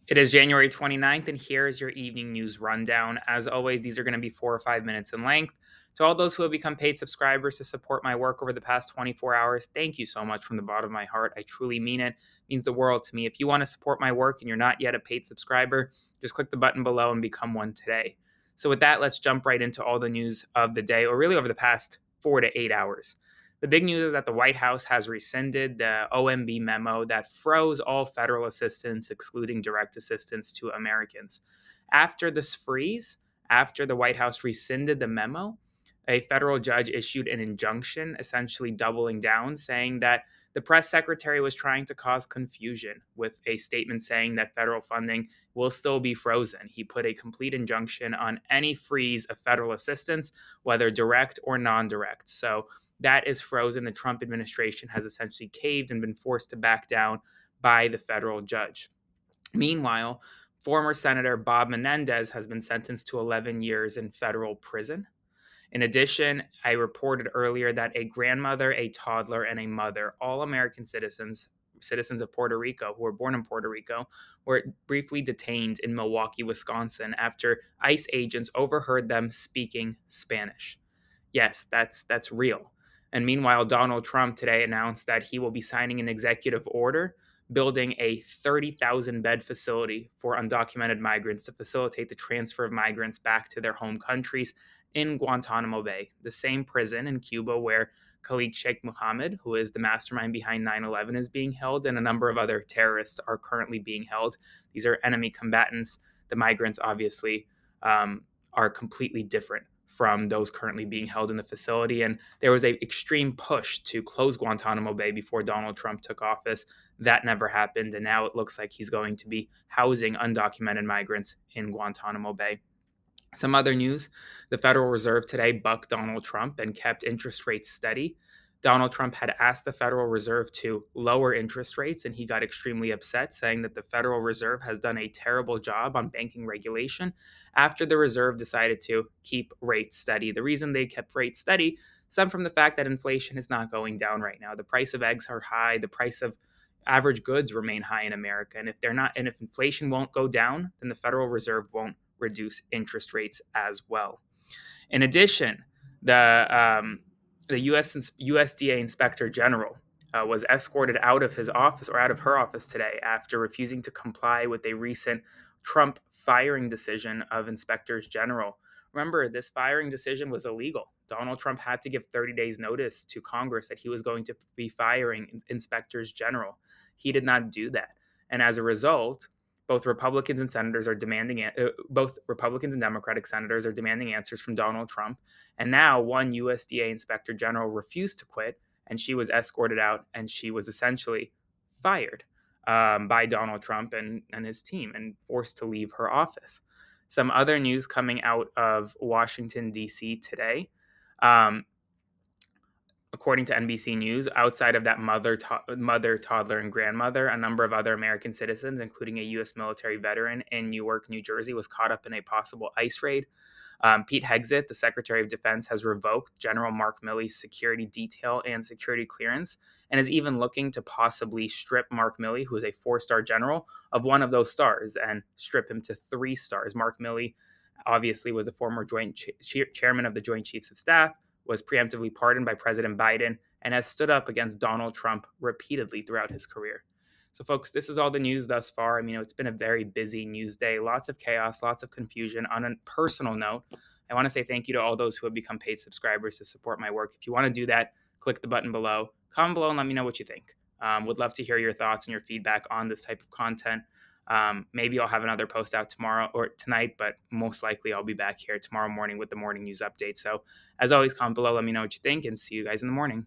It is January 29th, and here is your evening news rundown. As always, these are going to be 4 or 5 minutes in length. To all those who have become paid subscribers to support my work over the past 24 hours, thank you so much from the bottom of my heart. I truly mean it. It means the world to me. If you want to support my work and you're not yet a paid subscriber, just click the button below and become one today. So, with that, let's jump right into all the news of the day, or really over the past 4 to 8 hours. The big news is that the White House has rescinded the OMB memo that froze all federal assistance, excluding direct assistance to Americans. After this freeze, after the White House rescinded the memo, a federal judge issued an injunction, essentially doubling down, saying that the press secretary was trying to cause confusion with a statement saying that federal funding will still be frozen. He put a complete injunction on any freeze of federal assistance, whether direct or non direct. So, that is frozen. The Trump administration has essentially caved and been forced to back down by the federal judge. Meanwhile, former Senator Bob Menendez has been sentenced to 11 years in federal prison. In addition, I reported earlier that a grandmother, a toddler, and a mother, all American citizens of Puerto Rico who were born in Puerto Rico, were briefly detained in Milwaukee, Wisconsin after ICE agents overheard them speaking Spanish. Yes, that's real. And meanwhile, Donald Trump today announced that he will be signing an executive order building a 30,000 bed facility for undocumented migrants to facilitate the transfer of migrants back to their home countries in Guantanamo Bay, the same prison in Cuba where Khalid Sheikh Mohammed, who is the mastermind behind 9/11, is being held, and a number of other terrorists are currently being held. These are enemy combatants. The migrants, obviously, are completely different from those currently being held in the facility. And there was a extreme push to close Guantanamo Bay before Donald Trump took office. That never happened. And now it looks like he's going to be housing undocumented migrants in Guantanamo Bay. Some other news: the Federal Reserve today bucked Donald Trump and kept interest rates steady. Donald Trump had asked the Federal Reserve to lower interest rates, and he got extremely upset, saying that the Federal Reserve has done a terrible job on banking regulation after the Reserve decided to keep rates steady. The reason they kept rates steady stemmed from the fact that inflation is not going down right now. The price of eggs are high, the price of average goods remain high in America. And if inflation won't go down, then the Federal Reserve won't reduce interest rates as well. In addition, the USDA Inspector General was escorted out of his office or out of her office today after refusing to comply with a recent Trump firing decision of inspectors general. Remember, this firing decision was illegal. Donald Trump had to give 30 days notice to Congress that he was going to be firing inspectors general. He did not do that. And as a result, both Republicans and Democratic senators are demanding answers from Donald Trump. And now one USDA Inspector General refused to quit, and she was escorted out, and she was essentially fired by Donald Trump and his team and forced to leave her office. Some other news coming out of Washington, D.C. today. Um, According to NBC News, outside of that mother, toddler, and grandmother, a number of other American citizens, including a U.S. military veteran in Newark, New Jersey, was caught up in a possible ICE raid. Pete Hegseth, the Secretary of Defense, has revoked General Mark Milley's security detail and security clearance, and is even looking to possibly strip Mark Milley, who is a 4-star general, of one of those stars and strip him to 3 stars. Mark Milley obviously was a former chairman of the Joint Chiefs of Staff, was preemptively pardoned by President Biden, and has stood up against Donald Trump repeatedly throughout his career. So, folks, this is all the news thus far. I mean, it's been a very busy news day, lots of chaos, lots of confusion. On a personal note, I want to say thank you to all those who have become paid subscribers to support my work. If you want to do that, click the button below, comment below, and let me know what you think. Would love to hear your thoughts and your feedback on this type of content. Maybe I'll have another post out tomorrow or tonight, but most likely I'll be back here tomorrow morning with the morning news update. So, as always, comment below, let me know what you think, and see you guys in the morning.